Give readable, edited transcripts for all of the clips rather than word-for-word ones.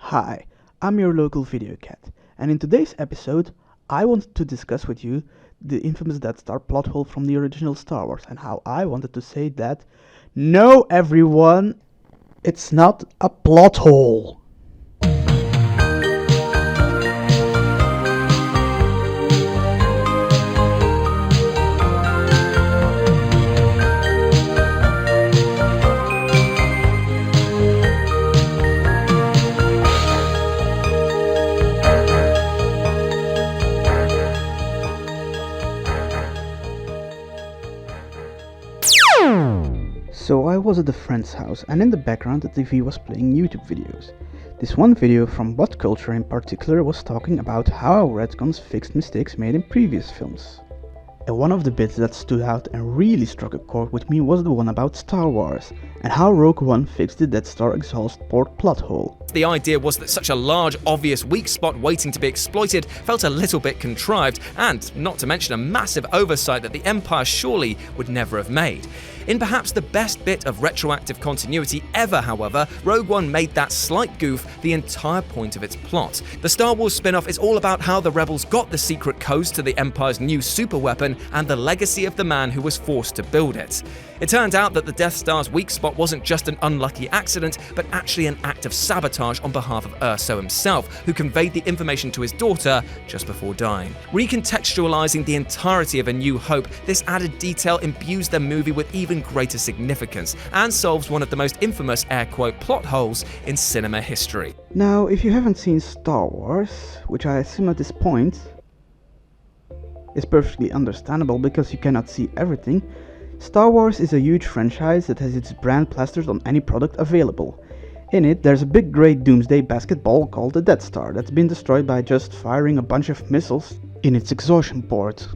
Hi, I'm your local video cat, and in today's episode, I wanted to discuss with you the infamous Death Star plot hole from the original Star Wars and how I wanted to say that, no everyone, it's not a plot hole. So I was at a friend's house, and in the background the TV was playing YouTube videos. This one video from What Culture in particular was talking about how retcons fixed mistakes made in previous films. And one of the bits that stood out and really struck a chord with me was the one about Star Wars, and how Rogue One fixed the Death Star exhaust port plot hole. The idea was that such a large, obvious weak spot waiting to be exploited felt a little bit contrived, and not to mention a massive oversight that the Empire surely would never have made. In perhaps the best bit of retroactive continuity ever, however, Rogue One made that slight goof the entire point of its plot. The Star Wars spin-off is all about how the rebels got the secret codes to the Empire's new superweapon and the legacy of the man who was forced to build it. It turned out that the Death Star's weak spot wasn't just an unlucky accident, but actually an act of sabotage on behalf of Urso himself, who conveyed the information to his daughter just before dying. Recontextualizing the entirety of A New Hope, this added detail imbues the movie with even greater significance and solves one of the most infamous air quote plot holes in cinema history. Now, if you haven't seen Star Wars, which I assume at this point is perfectly understandable because you cannot see everything, Star Wars is a huge franchise that has its brand plastered on any product available. In it, there's a big grey doomsday basketball called the Death Star that's been destroyed by just firing a bunch of missiles in its exhaustion port.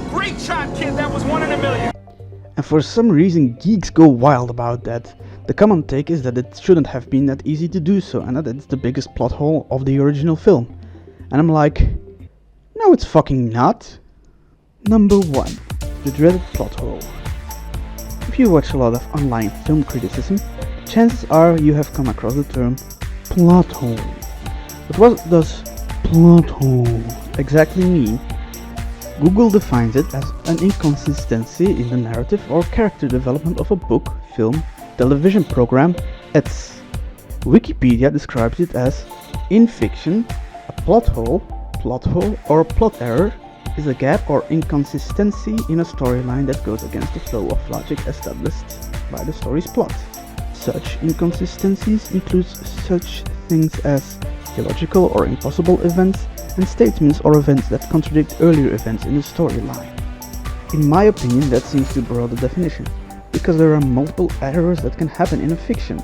Great shot, kid! That was 1 in a million! And for some reason geeks go wild about that. The common take is that it shouldn't have been that easy to do so, and that it's the biggest plot hole of the original film. And I'm like, no it's fucking not. Number 1. The dreaded plot hole. If you watch a lot of online film criticism, chances are you have come across the term plot hole. But what does plot hole exactly mean? Google defines it as an inconsistency in the narrative or character development of a book, film, television program, etc. Wikipedia describes it as, in fiction, a plot hole or plot error is a gap or inconsistency in a storyline that goes against the flow of logic established by the story's plot. Such inconsistencies include such things as illogical or impossible events and statements or events that contradict earlier events in the storyline. In my opinion, that seems too broad a definition, because there are multiple errors that can happen in a fiction.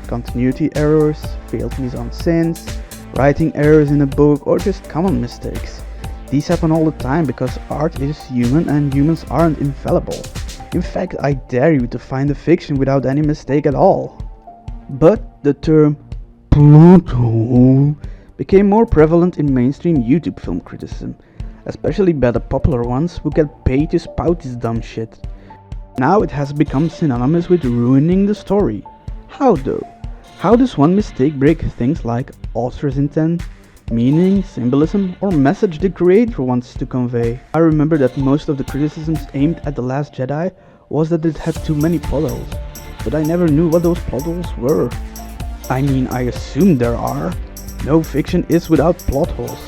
Continuity errors, failed mise-en-scènes, writing errors in a book, or just common mistakes. These happen all the time because art is human and humans aren't infallible. In fact, I dare you to find a fiction without any mistake at all. But the term plot hole became more prevalent in mainstream YouTube film criticism, especially by the popular ones who get paid to spout this dumb shit. Now it has become synonymous with ruining the story. How though? How does one mistake break things like author's intent, meaning, symbolism, or message the creator wants to convey? I remember that most of the criticisms aimed at The Last Jedi was that it had too many plot holes, but I never knew what those plot holes were. I mean, I assume there are. No fiction is without plot holes,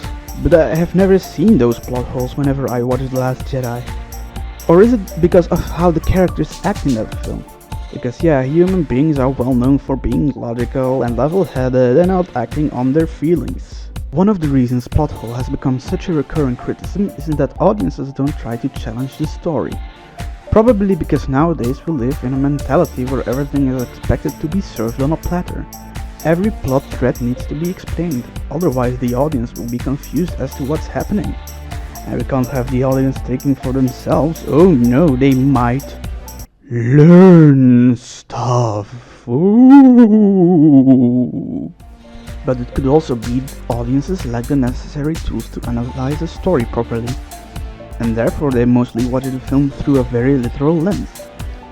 but I have never seen those plot holes whenever I watch The Last Jedi. Or is it because of how the characters act in that film? Because yeah, human beings are well known for being logical and level-headed and not acting on their feelings. One of the reasons plot hole has become such a recurring criticism is that audiences don't try to challenge the story. Probably because nowadays we live in a mentality where everything is expected to be served on a platter. Every plot thread needs to be explained, otherwise the audience will be confused as to what's happening. And we can't have the audience taking for themselves. Oh no, they might learn stuff. Ooh. but it could also be audiences lack the necessary tools to analyze a story properly, and therefore they mostly watch the film through a very literal lens.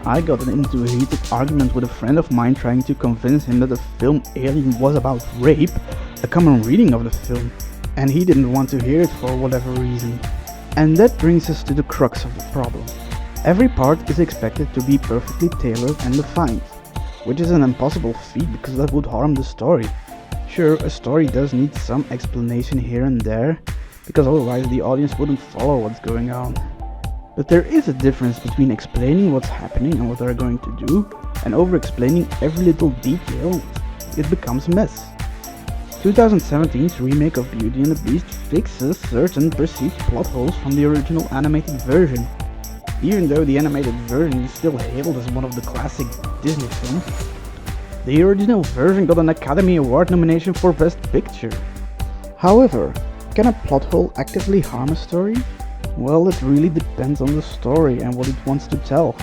I got into a heated argument with a friend of mine trying to convince him that the film Alien was about rape, a common reading of the film, and he didn't want to hear it for whatever reason. And that brings us to the crux of the problem. Every part is expected to be perfectly tailored and defined, which is an impossible feat because that would harm the story. Sure, a story does need some explanation here and there, because otherwise the audience wouldn't follow what's going on. But there is a difference between explaining what's happening and what they're going to do, and over-explaining every little detail. It becomes a mess. 2017's remake of Beauty and the Beast fixes certain perceived plot holes from the original animated version, even though the animated version is still hailed as one of the classic Disney films. The original version got an Academy Award nomination for Best Picture. However, can a plot hole actively harm a story? Well, it really depends on the story and what it wants to tell.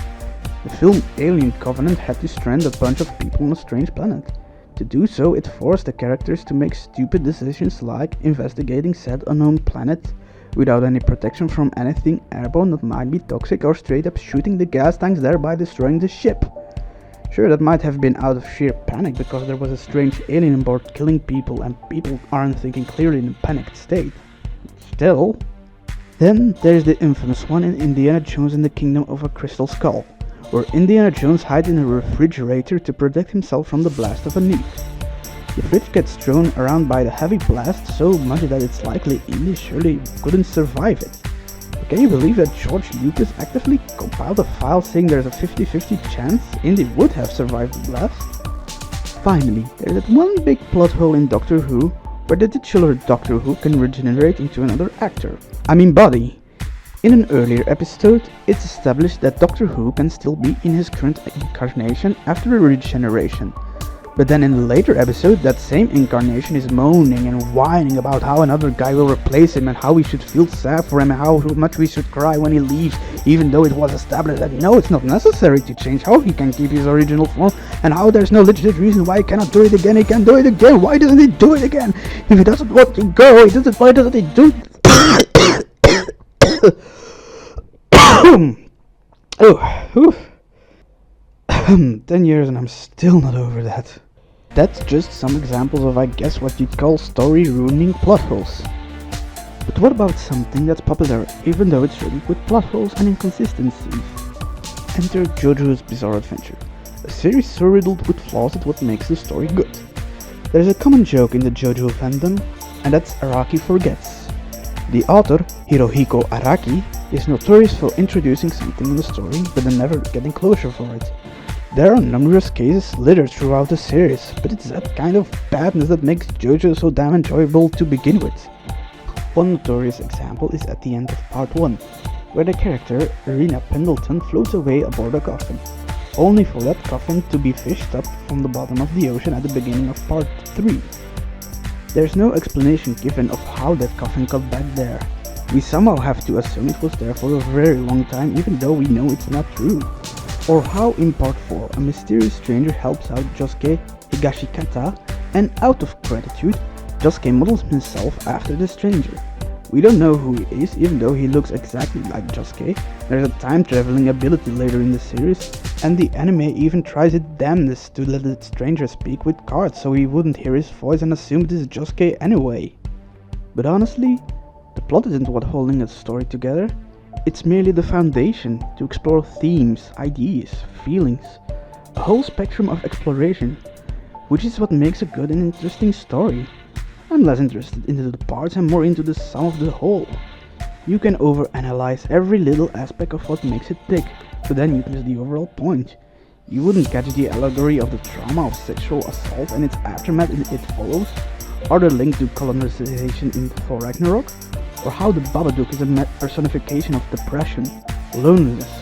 The film Alien Covenant had to strand a bunch of people on a strange planet. To do so, it forced the characters to make stupid decisions like investigating said unknown planet without any protection from anything airborne that might be toxic, or straight up shooting the gas tanks, thereby destroying the ship. Sure, that might have been out of sheer panic because there was a strange alien on board killing people and people aren't thinking clearly in a panicked state. Still. Then there's the infamous one in Indiana Jones and the Kingdom of a Crystal Skull, where Indiana Jones hides in a refrigerator to protect himself from the blast of a nuke. The fridge gets thrown around by the heavy blast so much that it's likely Indy surely couldn't survive it. But can you believe that George Lucas actively compiled a file saying there's a 50-50 chance Indy would have survived the blast? Finally, there's that one big plot hole in Doctor Who, where the titular Doctor Who can regenerate into another actor. Body. In an earlier episode, it's established that Doctor Who can still be in his current incarnation after a regeneration. But then in a later episode, that same incarnation is moaning and whining about how another guy will replace him and how we should feel sad for him and how much we should cry when he leaves, even though it was established that no, it's not necessary to change, how he can keep his original form, and how there's no legit reason why he cannot do it again. He can do it again. Why doesn't he do it again? If he doesn't want to go, why doesn't he do it? 10 years and I'm still not over that. That's just some examples of, I guess, what you'd call story-ruining plot holes. But what about something that's popular, even though it's riddled with plot holes and inconsistencies? Enter JoJo's Bizarre Adventure, a series so riddled with flaws at what makes the story good. There's a common joke in the JoJo fandom, and that's Araki forgets. The author, Hirohiko Araki, is notorious for introducing something in the story but then never getting closure for it. There are numerous cases littered throughout the series, but it's that kind of badness that makes JoJo so damn enjoyable to begin with. One notorious example is at the end of part 1, where the character Rena Pendleton floats away aboard a coffin, only for that coffin to be fished up from the bottom of the ocean at the beginning of part 3. There's no explanation given of how that coffin got back there. We somehow have to assume it was there for a very long time, even though we know it's not true. Or how in part 4 a mysterious stranger helps out Josuke Higashikata, and out of gratitude, Josuke models himself after the stranger. We don't know who he is, even though he looks exactly like Josuke. There's a time traveling ability later in the series, and the anime even tries its damnedest to let the stranger speak with cards so he wouldn't hear his voice and assume it is Josuke anyway. But honestly, the plot isn't what's holding the story together. It's merely the foundation to explore themes, ideas, feelings, a whole spectrum of exploration, which is what makes a good and interesting story. I'm less interested into the parts and more into the sum of the whole. You can overanalyze every little aspect of what makes it tick, but then you miss the overall point. You wouldn't catch the allegory of the trauma of sexual assault and its aftermath in It Follows, or the link to colonization in Thor Ragnarok, or how the Babadook is a personification of depression, loneliness,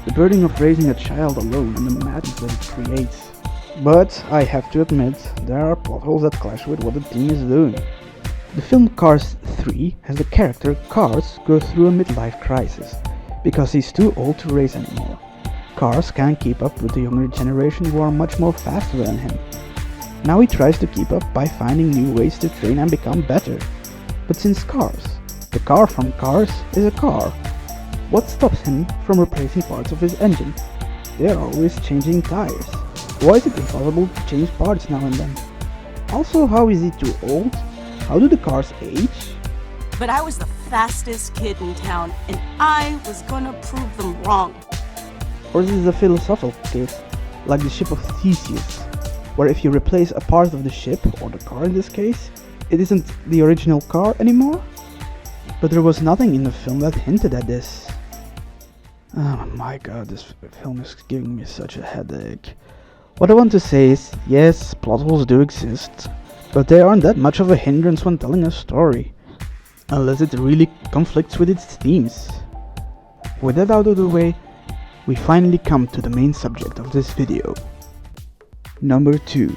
the burden of raising a child alone and the madness that it creates. But I have to admit, there are plot holes that clash with what the team is doing. The film Cars 3 has the character Cars go through a midlife crisis, because he's too old to race anymore. Cars can't keep up with the younger generation who are much more faster than him. Now he tries to keep up by finding new ways to train and become better. But since the car from Cars is a car, what stops him from replacing parts of his engine? They are always changing tires. Why is it impossible to change parts now and then? Also, how is he too old? How do the cars age? But I was the fastest kid in town, and I was gonna prove them wrong. Or is this a philosophical case, like the ship of Theseus, where if you replace a part of the ship, or the car in this case, it isn't the original car anymore? But there was nothing in the film that hinted at this. Oh my god, this film is giving me such a headache. What I want to say is, yes, plot holes do exist, but they aren't that much of a hindrance when telling a story, unless it really conflicts with its themes. With that out of the way, we finally come to the main subject of this video. Number 2.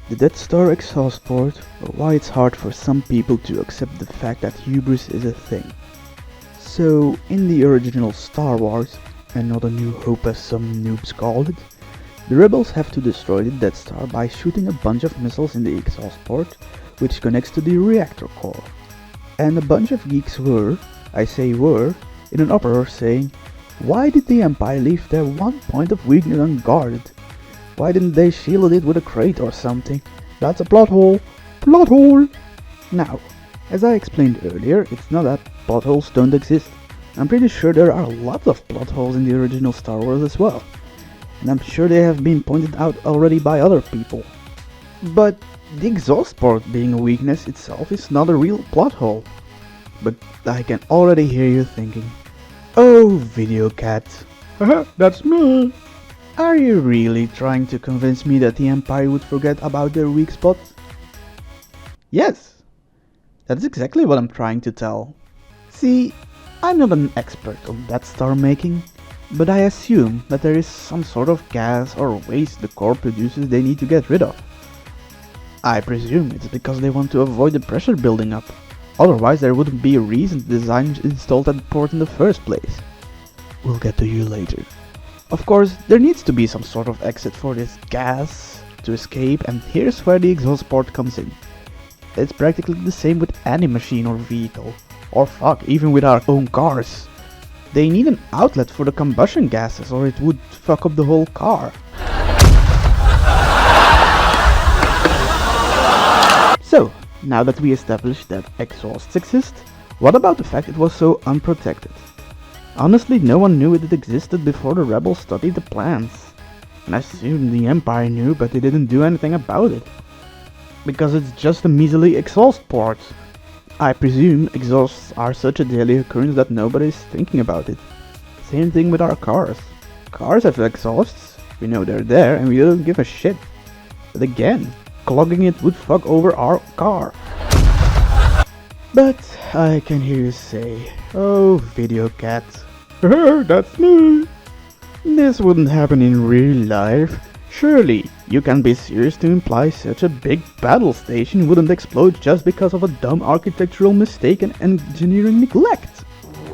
The Death Star exhaust port, or why it's hard for some people to accept the fact that hubris is a thing. So, in the original Star Wars, and not A New Hope as some noobs called it, the rebels have to destroy the Death Star by shooting a bunch of missiles in the exhaust port, which connects to the reactor core. And a bunch of geeks were, I say were, in an uproar saying, why did the Empire leave their one point of weakness unguarded? Why didn't they shield it with a crate or something? That's a plot hole! Plot hole! Now, as I explained earlier, it's not that plot holes don't exist. I'm pretty sure there are lots of plot holes in the original Star Wars as well. And I'm sure they have been pointed out already by other people. But the exhaust port being a weakness itself is not a real plot hole. But I can already hear you thinking, oh, Video Cat, that's me. Are you really trying to convince me that the Empire would forget about their weak spots? Yes, that's exactly what I'm trying to tell. See, I'm not an expert on Death Star making, but I assume that there is some sort of gas or waste the core produces they need to get rid of. I presume it's because they want to avoid the pressure building up, otherwise there wouldn't be a reason the design installed that port in the first place. We'll get to you later. Of course, there needs to be some sort of exit for this gas to escape, and here's where the exhaust port comes in. It's practically the same with any machine or vehicle, or fuck, even with our own cars. They need an outlet for the combustion gases or it would fuck up the whole car. So, now that we established that exhausts exist, what about the fact it was so unprotected? Honestly, no one knew it existed before the rebels studied the plans. And I assume the Empire knew, but they didn't do anything about it. Because it's just a measly exhaust port. I presume exhausts are such a daily occurrence that nobody is thinking about it. Same thing with our cars. Cars have exhausts, we know they're there and we don't give a shit. But again, clogging it would fuck over our car. But I can hear you say, oh, Video Cat, that's me. This wouldn't happen in real life. Surely, you can be serious to imply such a big battle station wouldn't explode just because of a dumb architectural mistake and engineering neglect.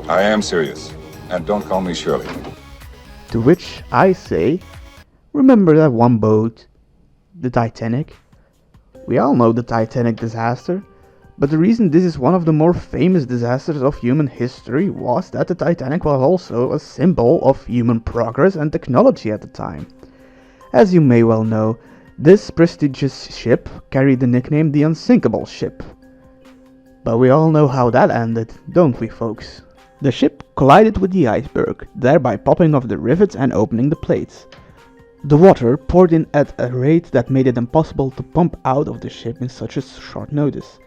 I am serious, and don't call me Shirley. To which I say, remember that one boat, the Titanic? We all know the Titanic disaster, but the reason this is one of the more famous disasters of human history was that the Titanic was also a symbol of human progress and technology at the time. As you may well know, this prestigious ship carried the nickname the Unsinkable Ship. But we all know how that ended, don't we, folks? The ship collided with the iceberg, thereby popping off the rivets and opening the plates. The water poured in at a rate that made it impossible to pump out of the ship in such a short notice.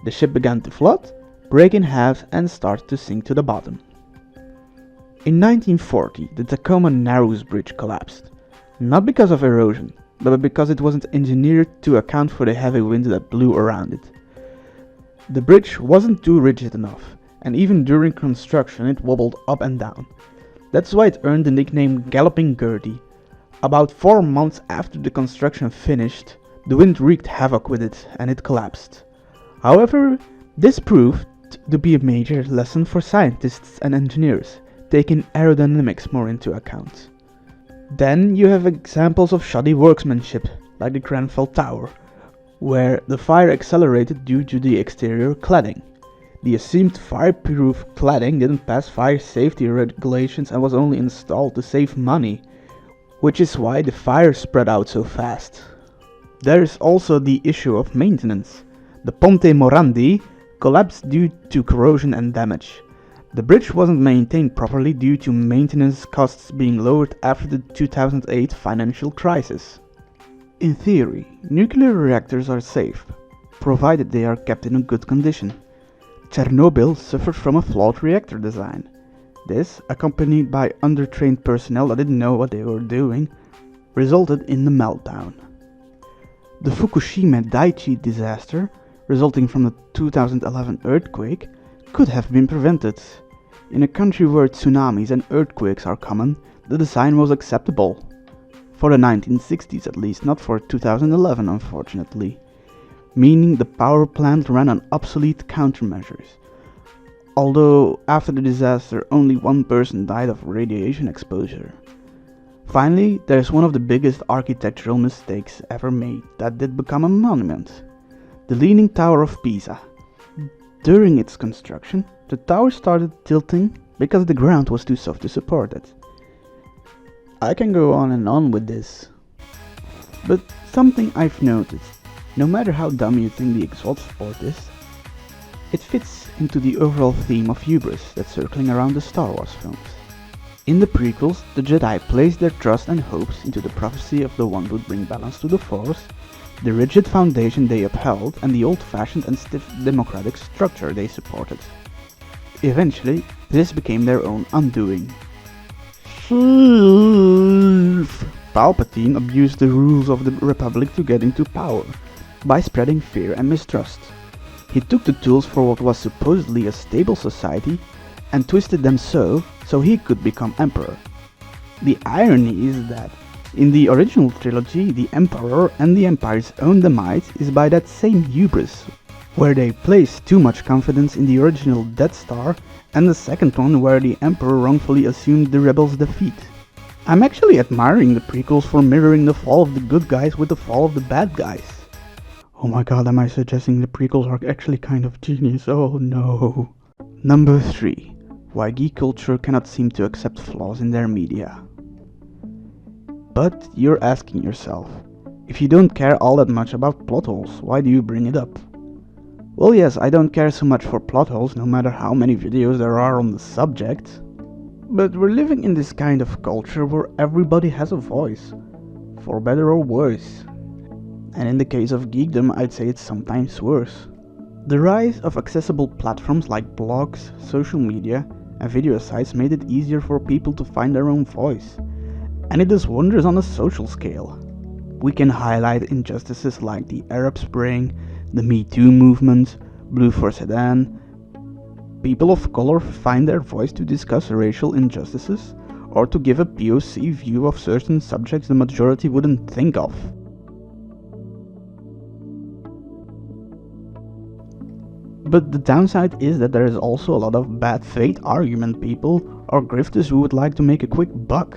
The ship began to flood, break in half and start to sink to the bottom. In 1940, the Tacoma Narrows Bridge collapsed. Not because of erosion, but because it wasn't engineered to account for the heavy wind that blew around it. The bridge wasn't too rigid enough, and even during construction it wobbled up and down. That's why it earned the nickname Galloping Gertie. About 4 months after the construction finished, the wind wreaked havoc with it and it collapsed. However, this proved to be a major lesson for scientists and engineers, taking aerodynamics more into account. Then you have examples of shoddy workmanship, like the Grenfell Tower, where the fire accelerated due to the exterior cladding. The assumed fireproof cladding didn't pass fire safety regulations and was only installed to save money, which is why the fire spread out so fast. There is also the issue of maintenance. The Ponte Morandi collapsed due to corrosion and damage. The bridge wasn't maintained properly due to maintenance costs being lowered after the 2008 financial crisis. In theory, nuclear reactors are safe, provided they are kept in a good condition. Chernobyl suffered from a flawed reactor design. This, accompanied by undertrained personnel that didn't know what they were doing, resulted in the meltdown. The Fukushima Daiichi disaster, resulting from the 2011 earthquake, could have been prevented. In a country where tsunamis and earthquakes are common, the design was acceptable. For the 1960s at least, not for 2011 unfortunately. Meaning the power plant ran on obsolete countermeasures. Although after the disaster only one person died of radiation exposure. Finally, there's one of the biggest architectural mistakes ever made that did become a monument. The Leaning Tower of Pisa. During its construction, the tower started tilting because the ground was too soft to support it. I can go on and on with this. But something I've noticed, no matter how dumb you think the exalt sport is, it fits into the overall theme of hubris that's circling around the Star Wars films. In the prequels, the Jedi placed their trust and hopes into the prophecy of the one who would bring balance to the Force, the rigid foundation they upheld, and the old-fashioned and stiff democratic structure they supported. Eventually, this became their own undoing. Palpatine abused the rules of the Republic to get into power, by spreading fear and mistrust. He took the tools for what was supposedly a stable society and twisted them so he could become emperor. The irony is that in the original trilogy, the Emperor and the Empire's own demise is by that same hubris, where they placed too much confidence in the original Death Star, and the second one where the Emperor wrongfully assumed the rebels' defeat. I'm actually admiring the prequels for mirroring the fall of the good guys with the fall of the bad guys. Oh my god, am I suggesting the prequels are actually kind of genius? Oh no. Number 3. Why geek culture cannot seem to accept flaws in their media. But you're asking yourself, if you don't care all that much about plot holes, why do you bring it up? Well yes, I don't care so much for plot holes no matter how many videos there are on the subject. But we're living in this kind of culture where everybody has a voice, for better or worse. And in the case of geekdom, I'd say it's sometimes worse. The rise of accessible platforms like blogs, social media, and video sites made it easier for people to find their own voice. And it does wonders on a social scale. We can highlight injustices like the Arab Spring, the Me Too movement, Blue for Sedan. People of color find their voice to discuss racial injustices, or to give a POC view of certain subjects the majority wouldn't think of. But the downside is that there is also a lot of bad faith argument people or grifters who would like to make a quick buck.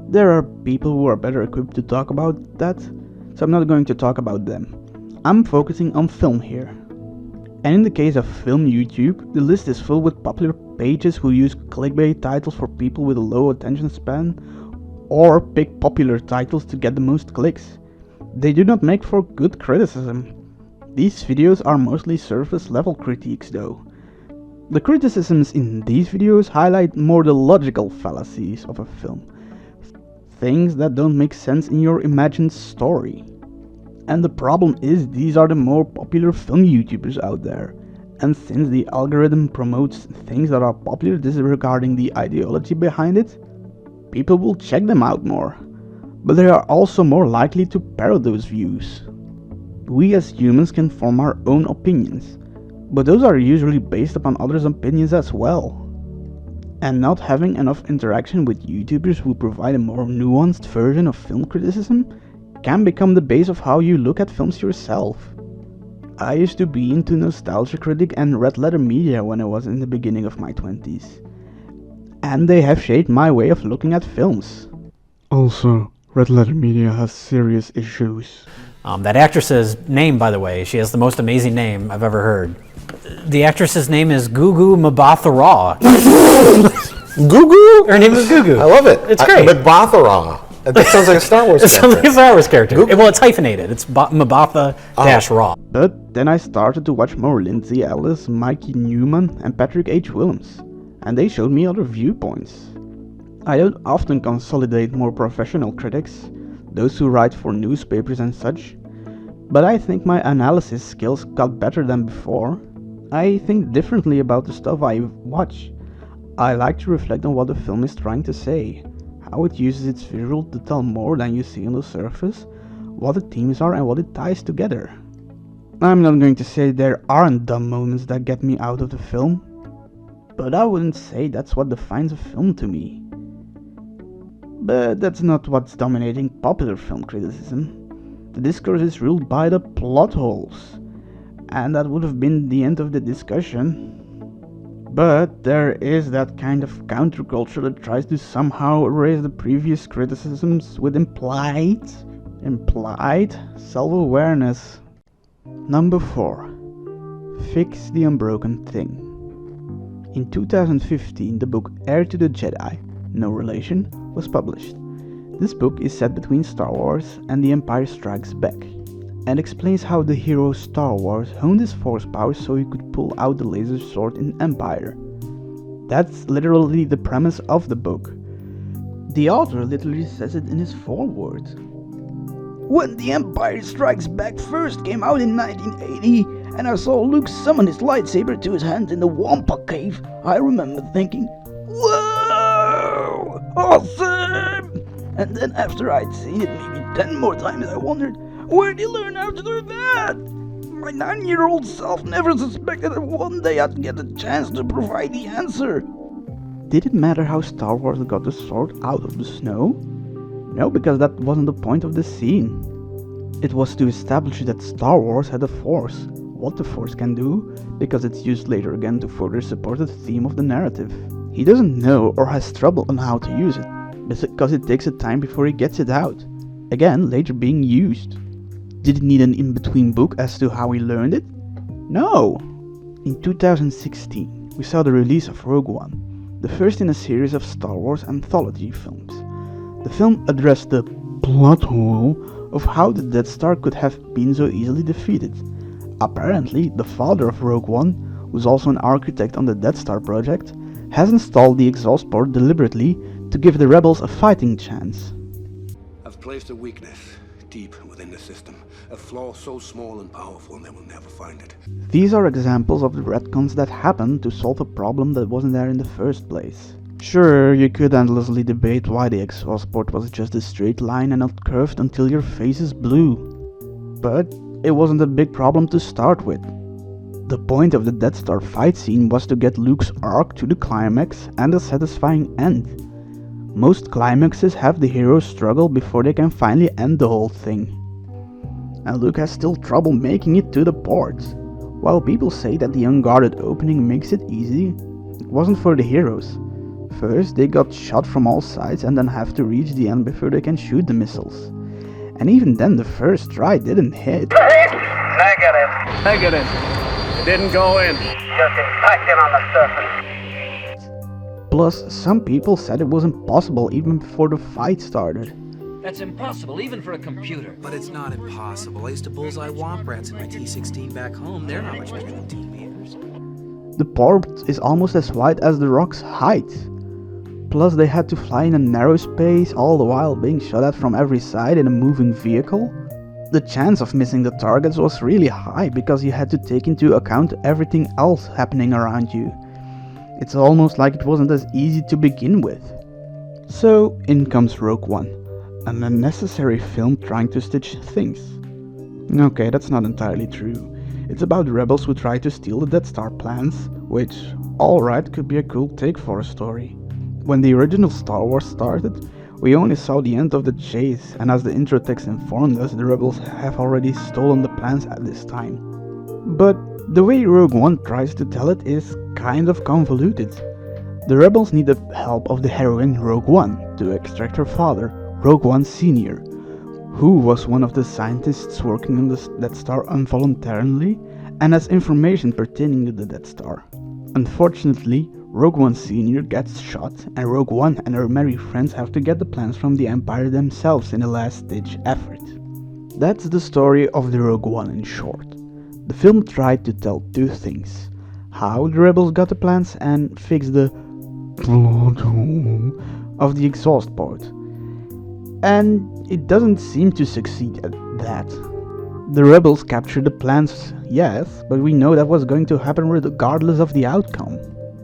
There are people who are better equipped to talk about that, so I'm not going to talk about them. I'm focusing on film here. And in the case of film YouTube, the list is full with popular pages who use clickbait titles for people with a low attention span, or pick popular titles to get the most clicks. They do not make for good criticism. These videos are mostly surface level critiques though. The criticisms in these videos highlight more the logical fallacies of a film. Things that don't make sense in your imagined story. And the problem is these are the more popular film YouTubers out there. And since the algorithm promotes things that are popular disregarding the ideology behind it, people will check them out more. But they are also more likely to parrot those views. We as humans can form our own opinions, but those are usually based upon others' opinions as well. And not having enough interaction with YouTubers who provide a more nuanced version of film criticism can become the base of how you look at films yourself. I used to be into Nostalgia Critic and Red Letter Media when I was in the beginning of my 20s. And they have shaped my way of looking at films. Also, Red Letter Media has serious issues. That actress's name, by the way, she has the most amazing name I've ever heard. The actress's name is Gugu Mbatha-Raw. Gugu? Her name is Gugu. I love it. It's great. Mbatha-Raw. That sounds like a Star Wars It character. sounds like a Star Wars character. Well, it's hyphenated. It's Mbatha-Raw. But then I started to watch more Lindsay Ellis, Mikey Newman, and Patrick H. Willems, and they showed me other viewpoints. I don't often consolidate more professional critics, those who write for newspapers and such, but I think my analysis skills got better than before. I think differently about the stuff I watch. I like to reflect on what the film is trying to say, how it uses its visual to tell more than you see on the surface, what the themes are and what it ties together. I'm not going to say there aren't dumb moments that get me out of the film, but I wouldn't say that's what defines a film to me. But that's not what's dominating popular film criticism. The discourse is ruled by the plot holes, and that would have been the end of the discussion. But there is that kind of counterculture that tries to somehow erase the previous criticisms with implied self-awareness. Number 4. Fix the Unbroken Thing. In 2015, the book Heir to the Jedi, no relation, was published. This book is set between Star Wars and The Empire Strikes Back, and explains how the hero Star Wars honed his force powers so he could pull out the laser sword in Empire. That's literally the premise of the book. The author literally says it in his foreword. When The Empire Strikes Back first came out in 1980, and I saw Luke summon his lightsaber to his hand in the Wampa Cave, I remember thinking, "Whoa! Awesome!" And then after I'd seen it maybe 10 more times, I wondered, where'd he learn how to do that? My 9-year-old self never suspected that one day I'd get a chance to provide the answer. Did it matter how Star Wars got the sword out of the snow? No, because that wasn't the point of the scene. It was to establish that Star Wars had a force, what the force can do, because it's used later again to further support the theme of the narrative. He doesn't know or has trouble on how to use it, because it takes a time before he gets it out, again later being used. Did it need an in-between book as to how he learned it? No! In 2016, we saw the release of Rogue One, the first in a series of Star Wars anthology films. The film addressed the plot hole of how the Death Star could have been so easily defeated. Apparently, the father of Rogue One, who's also an architect on the Death Star project, has installed the exhaust port deliberately to give the rebels a fighting chance. I've placed a weakness deep within the system, a flaw so small and powerful they will never find it. These are examples of the retcons that happened to solve a problem that wasn't there in the first place. Sure, you could endlessly debate why the exhaust port was just a straight line and not curved until your face is blue. But it wasn't a big problem to start with. The point of the Death Star fight scene was to get Luke's arc to the climax and a satisfying end. Most climaxes have the hero struggle before they can finally end the whole thing. And Luke has still trouble making it to the port. While people say that the unguarded opening makes it easy, it wasn't for the heroes. First, they got shot from all sides and then have to reach the end before they can shoot the missiles. And even then the first try didn't hit. Negative. It didn't go in. Just impacted on the surface. Plus, some people said it was impossible even before the fight started. That's impossible, even for a computer. But it's not impossible. I used to bullseye womp rats in my T-16 back home. They're not much bigger than 2 meters. The port is almost as wide as the rock's height. Plus, they had to fly in a narrow space, all the while being shot at from every side in a moving vehicle. The chance of missing the targets was really high because you had to take into account everything else happening around you. It's almost like it wasn't as easy to begin with. So, in comes Rogue One, an unnecessary film trying to stitch things. Okay, that's not entirely true. It's about rebels who try to steal the Death Star plans, which, alright, could be a cool take for a story. When the original Star Wars started, we only saw the end of the chase, and as the intro text informed us, the rebels have already stolen the plans at this time. But the way Rogue One tries to tell it is kind of convoluted. The rebels need the help of the heroine Rogue One to extract her father, Rogue One Sr., who was one of the scientists working on the Death Star involuntarily and has information pertaining to the Death Star. Unfortunately, Rogue One Sr. gets shot, and Rogue One and her merry friends have to get the plans from the Empire themselves in a last-ditch effort. That's the story of the Rogue One in short. The film tried to tell two things: how the rebels got the plans and fix the plot hole of the exhaust port. And it doesn't seem to succeed at that. The rebels captured the plans, yes, but we know that was going to happen regardless of the outcome.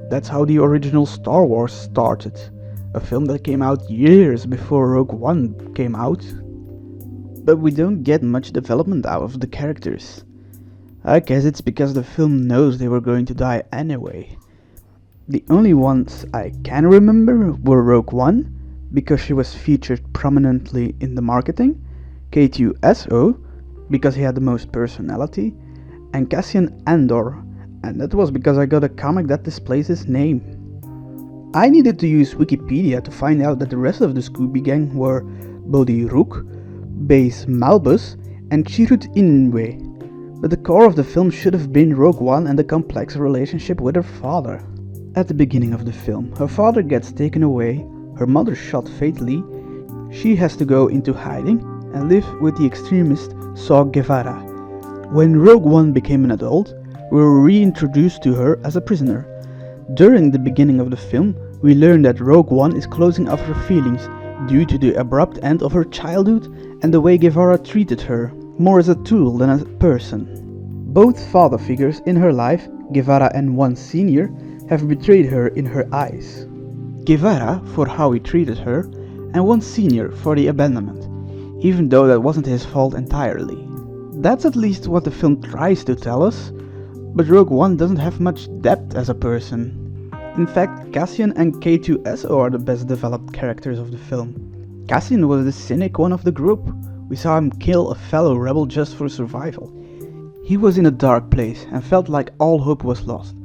That's how the original Star Wars started, a film that came out years before Rogue One came out. But we don't get much development out of the characters. I guess it's because the film knows they were going to die anyway. The only ones I can remember were Rogue One, because she was featured prominently in the marketing, K2SO, because he had the most personality, and Cassian Andor, and that was because I got a comic that displays his name. I needed to use Wikipedia to find out that the rest of the Scooby Gang were Bodhi Rook, Baze Malbus, and Chirrut Imwe, but the core of the film should have been Rogue One and the complex relationship with her father. At the beginning of the film, her father gets taken away, her mother shot fatally, she has to go into hiding and live with the extremist Saw Guevara. When Rogue One became an adult, we were reintroduced to her as a prisoner. During the beginning of the film, we learn that Rogue One is closing off her feelings due to the abrupt end of her childhood and the way Guevara treated her, more as a tool than a person. Both father figures in her life, Guevara and One Sr., have betrayed her in her eyes. Guevara for how he treated her, and One Sr. for the abandonment, even though that wasn't his fault entirely. That's at least what the film tries to tell us, but Rogue One doesn't have much depth as a person. In fact, Cassian and K2SO are the best developed characters of the film. Cassian was the cynic one of the group. We saw him kill a fellow rebel just for survival. He was in a dark place and felt like all hope was lost.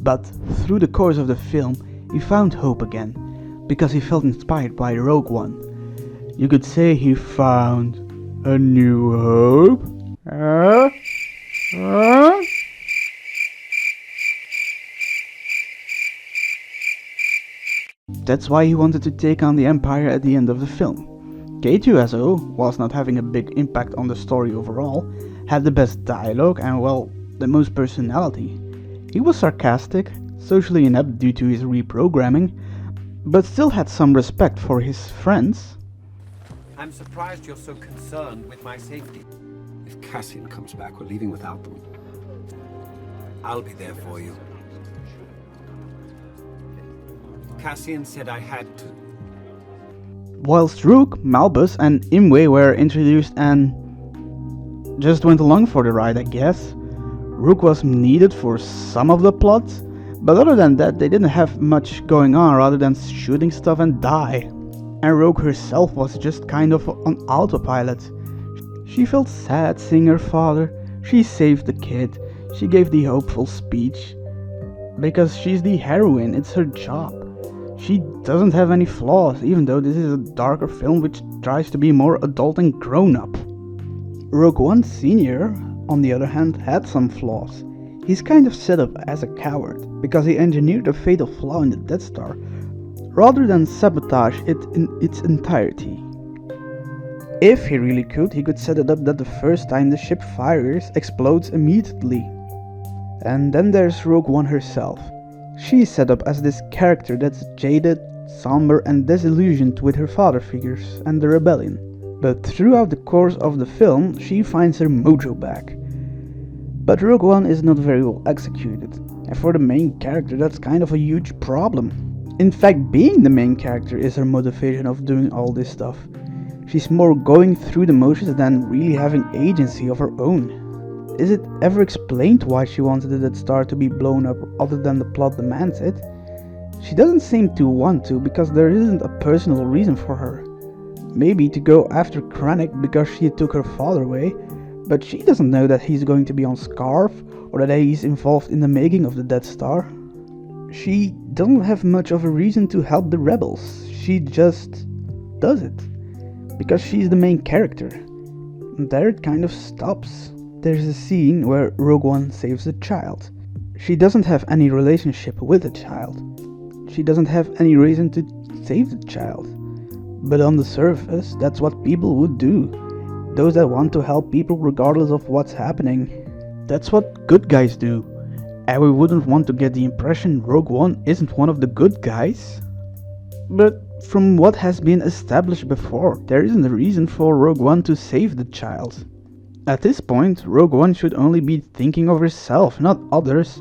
But through the course of the film, he found hope again, because he felt inspired by Rogue One. You could say he found a new hope? That's why he wanted to take on the Empire at the end of the film. K2SO, whilst not having a big impact on the story overall, had the best dialogue and, well, the most personality. He was sarcastic, socially inept due to his reprogramming, but still had some respect for his friends. I'm surprised you're so concerned with my safety. If Cassian comes back, we're leaving without them. I'll be there for you. Cassian said I had to. Whilst Rook, Malbus and Imwe were introduced and just went along for the ride, I guess. Rook was needed for some of the plot, but other than that they didn't have much going on rather than shooting stuff and die. And Rogue herself was just kind of on autopilot. She felt sad seeing her father, she saved the kid, she gave the hopeful speech. Because she's the heroine, it's her job. She doesn't have any flaws, even though this is a darker film which tries to be more adult and grown up. Rogue One Sr., on the other hand, had some flaws. He's kind of set up as a coward, because he engineered a fatal flaw in the Death Star, rather than sabotage it in its entirety. If he really could, he could set it up that the first time the ship fires, explodes immediately. And then there's Rogue One herself. She's set up as this character that's jaded, somber and disillusioned with her father figures and the rebellion. But throughout the course of the film, she finds her mojo back. But Rogue One is not very well executed, and for the main character that's kind of a huge problem. In fact, being the main character is her motivation of doing all this stuff. She's more going through the motions than really having agency of her own. Is it ever explained why she wanted the Death Star to be blown up other than the plot demands it? She doesn't seem to want to because there isn't a personal reason for her. Maybe to go after Krennic because she took her father away, but she doesn't know that he's going to be on Scarf or that he's involved in the making of the Death Star. She doesn't have much of a reason to help the rebels. She just does it because she's the main character. there it kind of stops. There's a scene where Rogue One saves a child. She doesn't have any relationship with the child. She doesn't have any reason to save the child. But on the surface, that's what people would do. Those that want to help people regardless of what's happening. That's what good guys do. And we wouldn't want to get the impression Rogue One isn't one of the good guys. But from what has been established before, there isn't a reason for Rogue One to save the child. At this point, Rogue One should only be thinking of herself, not others.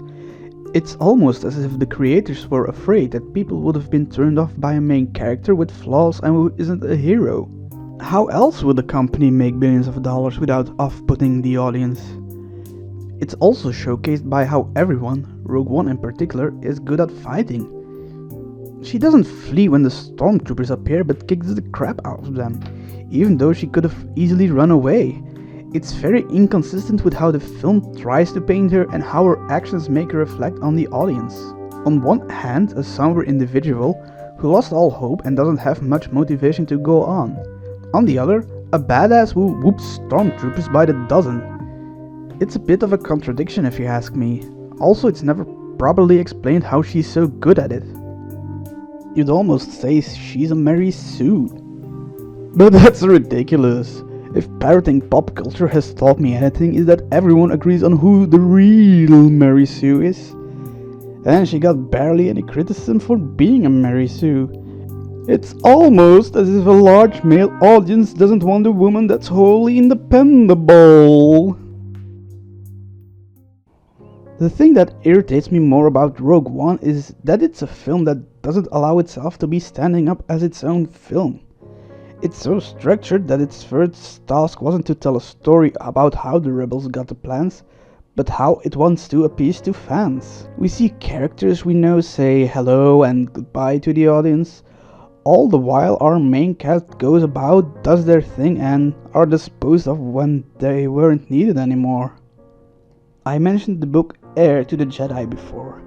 It's almost as if the creators were afraid that people would have been turned off by a main character with flaws and who isn't a hero. How else would a company make billions of dollars without off-putting the audience? It's also showcased by how everyone, Rogue One in particular, is good at fighting. She doesn't flee when the stormtroopers appear but kicks the crap out of them, even though she could have easily run away. It's very inconsistent with how the film tries to paint her and how her actions make her reflect on the audience. On one hand, a somber individual who lost all hope and doesn't have much motivation to go on. On the other, a badass who whoops stormtroopers by the dozen. It's a bit of a contradiction if you ask me. Also, it's never properly explained how she's so good at it. You'd almost say she's a Mary Sue. But that's ridiculous. If parroting pop culture has taught me anything, is that everyone agrees on who the real Mary Sue is. And she got barely any criticism for being a Mary Sue. It's almost as if a large male audience doesn't want a woman that's wholly independable. The thing that irritates me more about Rogue One is that it's a film that doesn't allow itself to be standing up as its own film. It's so structured that its first task wasn't to tell a story about how the rebels got the plans, but how it wants to appease to fans. We see characters we know say hello and goodbye to the audience, all the while our main cast goes about, does their thing, and are disposed of when they weren't needed anymore. I mentioned the book Heir to the Jedi before.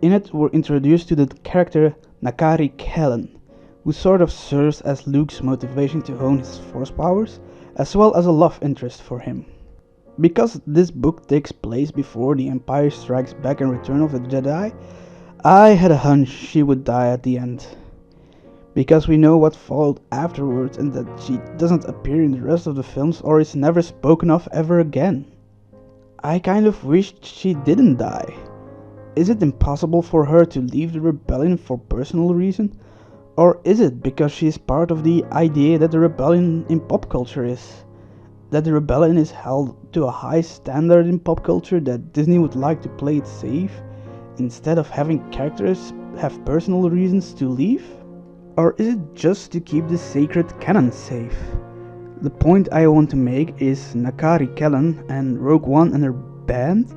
In it we're introduced to the character Nakari Kellen, who sort of serves as Luke's motivation to hone his force powers, as well as a love interest for him. Because this book takes place before The Empire Strikes Back and Return of the Jedi, I had a hunch she would die at the end. Because we know what followed afterwards and that she doesn't appear in the rest of the films or is never spoken of ever again. I kind of wished she didn't die. Is it impossible for her to leave the rebellion for personal reason? Or is it because she is part of the idea that the rebellion in pop culture is? That the rebellion is held to a high standard in pop culture, that Disney would like to play it safe, instead of having characters have personal reasons to leave? Or is it just to keep the sacred canon safe? The point I want to make is Nakari Kellen and Rogue One and her band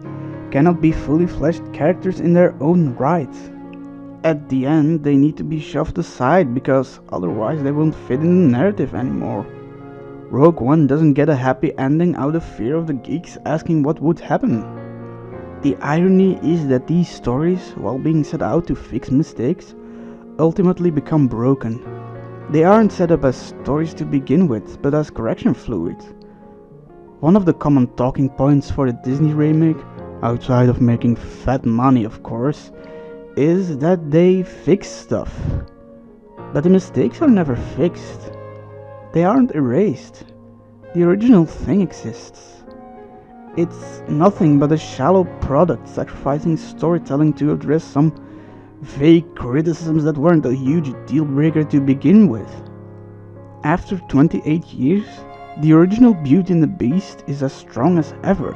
cannot be fully fleshed characters in their own right. At the end, they need to be shoved aside because otherwise they won't fit in the narrative anymore. Rogue One doesn't get a happy ending out of fear of the geeks asking what would happen. The irony is that these stories, while being set out to fix mistakes, ultimately become broken. They aren't set up as stories to begin with, but as correction fluid. One of the common talking points for the Disney remake, outside of making fat money of course, is that they fix stuff. But the mistakes are never fixed. They aren't erased. The original thing exists. It's nothing but a shallow product sacrificing storytelling to address some vague criticisms that weren't a huge deal breaker to begin with. After 28 years, the original Beauty and the Beast is as strong as ever.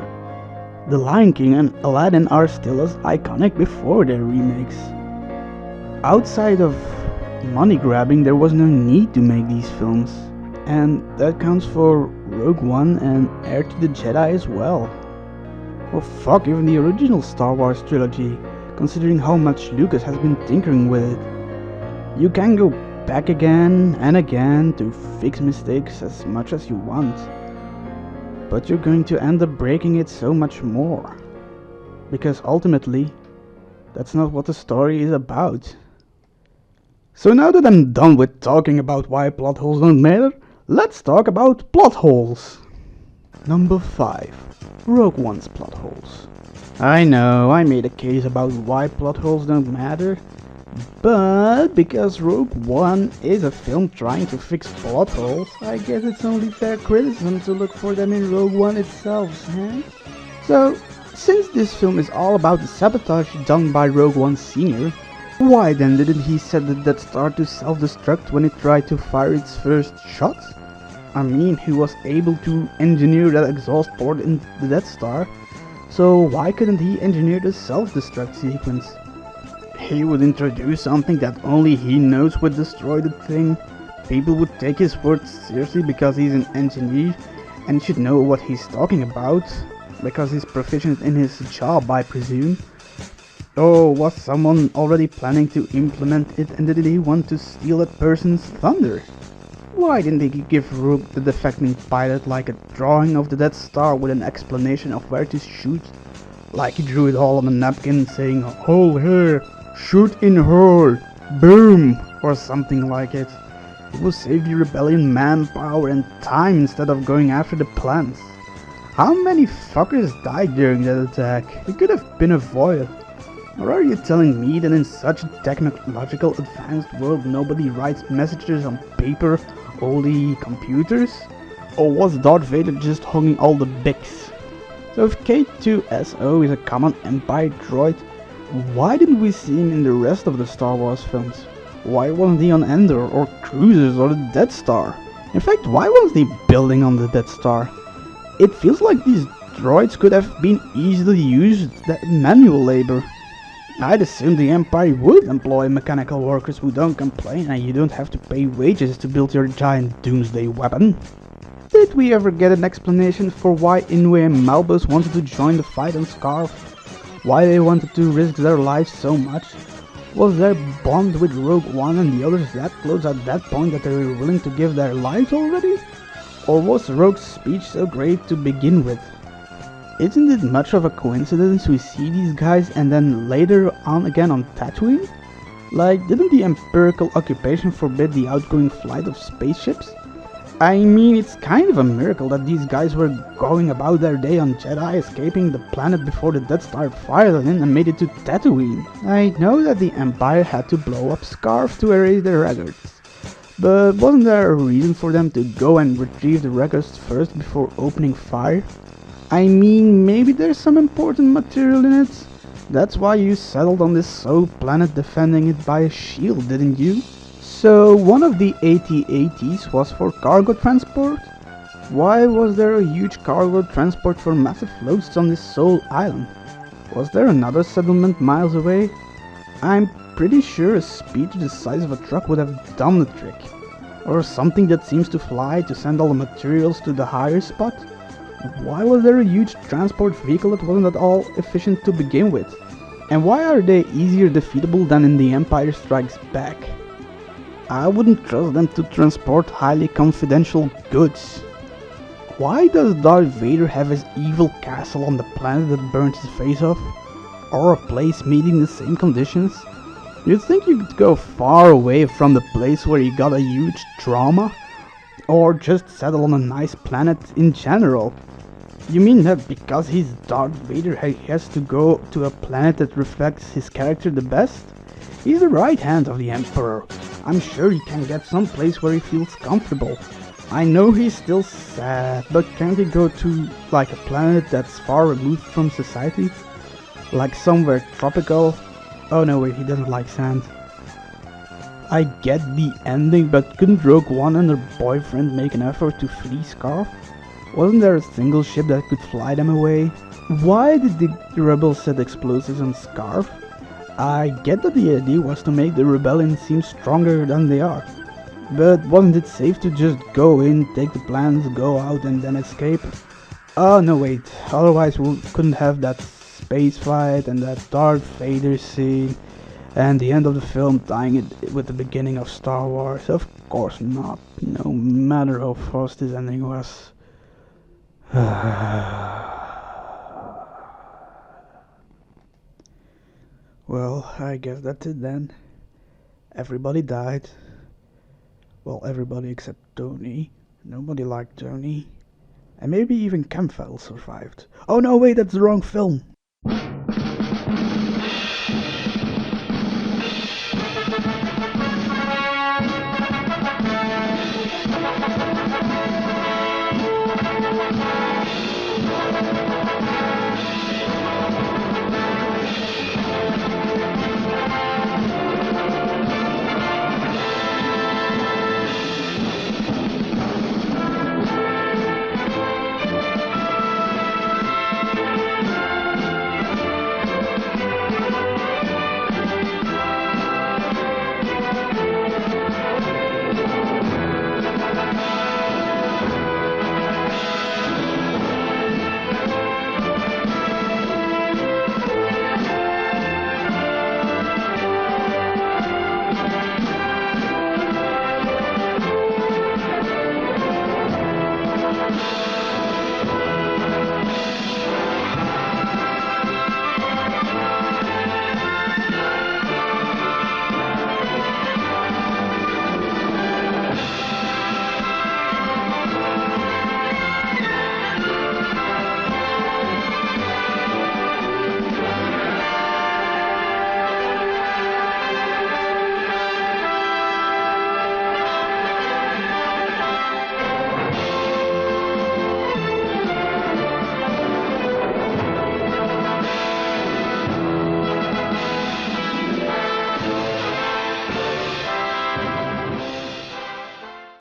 The Lion King and Aladdin are still as iconic before their remakes. Outside of money grabbing, there was no need to make these films, and that counts for Rogue One and Heir to the Jedi as well. Or fuck, even the original Star Wars trilogy, considering how much Lucas has been tinkering with it. You can go back again and again to fix mistakes as much as you want, but you're going to end up breaking it so much more. Because ultimately, that's not what the story is about. So now that I'm done with talking about why plot holes don't matter, let's talk about plot holes. Number 5. Rogue One's plot holes. I know, I made a case about why plot holes don't matter, but because Rogue One is a film trying to fix plot holes, I guess it's only fair criticism to look for them in Rogue One itself, huh? So, since this film is all about the sabotage done by Rogue One Sr., why then didn't he set the Death Star to self-destruct when it tried to fire its first shot? I mean, he was able to engineer that exhaust port in the Death Star, so why couldn't he engineer the self-destruct sequence? He would introduce something that only he knows would destroy the thing. People would take his words seriously because he's an engineer and should know what he's talking about, because he's proficient in his job, I presume. Or was someone already planning to implement it and did he want to steal that person's thunder? Why didn't he give Rook the defecting pilot like a drawing of the Death Star with an explanation of where to shoot? Like he drew it all on a napkin saying, "Hole here, shoot in hole, boom," or something like it. It would save the rebellion manpower and time instead of going after the plans. How many fuckers died during that attack? It could have been avoided. Or are you telling me that in such a technological advanced world nobody writes messages on paper, only computers? Or was Darth Vader just hogging all the bigs? So if K2SO is a common Empire droid, why didn't we see him in the rest of the Star Wars films? Why wasn't he on Endor or Cruisers or the Death Star? In fact, why wasn't he building on the Death Star? It feels like these droids could have been easily used in manual labor. I'd assume the Empire would employ mechanical workers who don't complain and you don't have to pay wages to build your giant doomsday weapon. Did we ever get an explanation for why Inouye and Malbus wanted to join the fight on Scarif? Why they wanted to risk their lives so much? Was their bond with Rogue One and the others that close at that point that they were willing to give their lives already? Or was Rogue's speech so great to begin with? Isn't it much of a coincidence we see these guys and then later on again on Tatooine? Like, didn't the Imperial occupation forbid the outgoing flight of spaceships? I mean, it's kind of a miracle that these guys were going about their day on Jedi, escaping the planet before the Death Star fired on it and made it to Tatooine. I know that the Empire had to blow up Scarif to erase their records, but wasn't there a reason for them to go and retrieve the records first before opening fire? I mean, maybe there's some important material in it. That's why you settled on this Soul planet defending it by a shield, didn't you? So one of the AT-ATs was for cargo transport? Why was there a huge cargo transport for massive loads on this Soul island? Was there another settlement miles away? I'm pretty sure a speeder the size of a truck would have done the trick. Or something that seems to fly to send all the materials to the higher spot? Why was there a huge transport vehicle that wasn't at all efficient to begin with? And why are they easier defeatable than in The Empire Strikes Back? I wouldn't trust them to transport highly confidential goods. Why does Darth Vader have his evil castle on the planet that burns his face off? Or a place meeting the same conditions? You'd think you could go far away from the place where you got a huge trauma? Or just settle on a nice planet in general? You mean that because he's Darth Vader he has to go to a planet that reflects his character the best? He's the right hand of the Emperor. I'm sure he can get some place where he feels comfortable. I know he's still sad, but can't he go to like a planet that's far removed from society? Like somewhere tropical? Oh no wait, he doesn't like sand. I get the ending, but couldn't Rogue One and her boyfriend make an effort to flee Scarif? Wasn't there a single ship that could fly them away? Why did the rebels set explosives on Scarif? I get that the idea was to make the rebellion seem stronger than they are. But wasn't it safe to just go in, take the plans, go out and then escape? Oh no wait, otherwise we couldn't have that space fight and that Darth Vader scene and the end of the film tying it with the beginning of Star Wars. Of course not, no matter how fast this ending was. Well, I guess that's it then. Everybody died. Well, everybody except Tony. Nobody liked Tony. And maybe even Campbell survived. Oh no, wait, that's the wrong film.